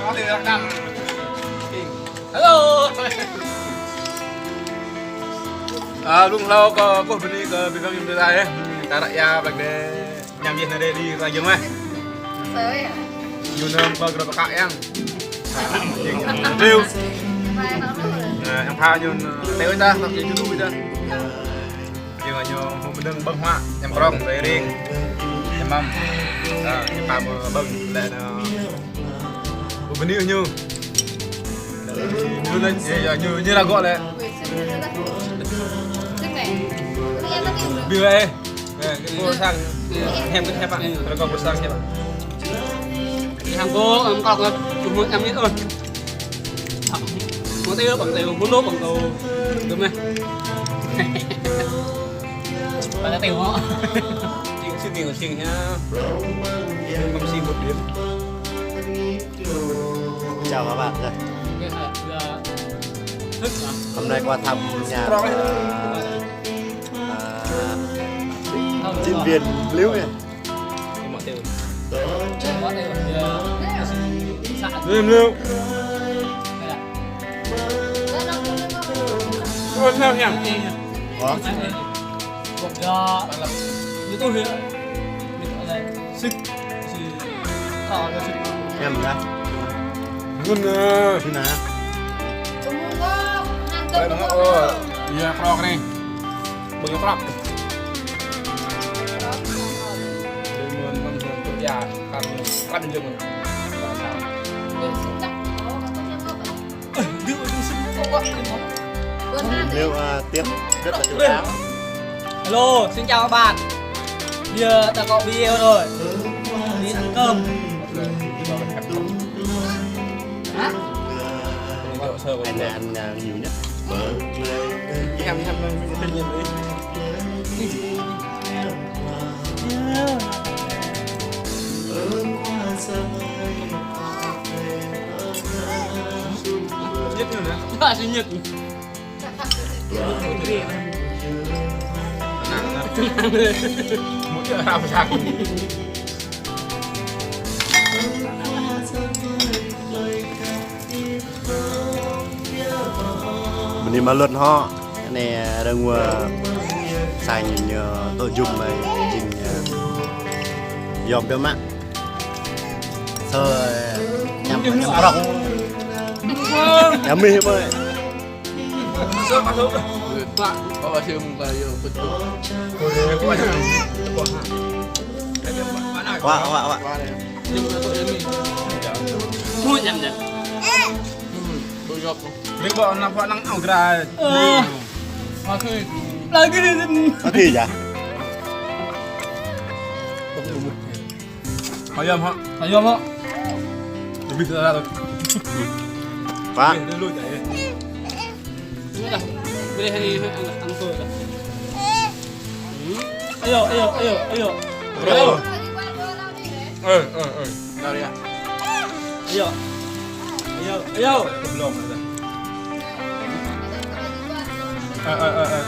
Kali rekam. Halo. Luôn lâu có bên đi cái bên trong bên đây ta lại ya bag de nhằm nhìn đây đi ra dương ấy. Tới à? Yun bag ra ka yang. Tiêu. Mai nó rồi. Yang pha yun teo ta tập gì dulu ta. Nhưng mà nyo hôm bên bưng hoa em krong về riêng. Em mâm. Em pha bưng lại nó. Bên đi như như là gọi là Bill ơi, cái cô sang em cái hẹp bạn, rồi còn một sang hẹp bạn. Hàng cô em cọc là chụp một em biết ơi. Có tiêu bằng tiêu, muốn lốp bằng tiêu, đúng này. Bạn đã tiêu không? Chị siêu tiền của chị nhá. Không xin một điểm. Chào các bạn rồi. Thức hả? Hôm nay qua thăm nhà diễn viên Lưu này. Mọi tiêu. Có tiêu thì Lưu Lưu. Con sao nhỉ? Có. một như tôi hiểu sức thọ là sức Em ra. Gun Thế nào? Đấy đúng không? Iya, krok nih. Bagi krok. Dengan membentuk ya kan jeung. đưa đi sức không quá Lưu tiếp rất là chú đáo. hello xin chào các bạn giờ ta có video rồi đi ăn cơm hả Anh là ăn nhiều nhất. Em tự nhiên đi. Nhất nữa nè. là sinh nhật Mỗi chuyện làm sao Mình đi mà luận họ. Cái này đang xài nhiều tôi dùng này trình dòm cho mạng. Sơ nhằm em rộng. Em mi em ơi. Sớm bắt thúc. Oh, siya mong kayo. Betul. Quá quá quá. Yung nato yan eh. mua nhầm nhầm Buyok. Mình bỏ nằm vào nắng ảo ra. Bakit? lagi đi Có gì vậy? Hỏi em hả? phải không ạ Để mình ra rồi. Quá. Để lui chạy. Ini dah. Boleh hari ăn tôi dah. Ayo, ayo, ayo, ayo. Ayo. Dari ya. Ayo. Ayo, ayo. Belum ada.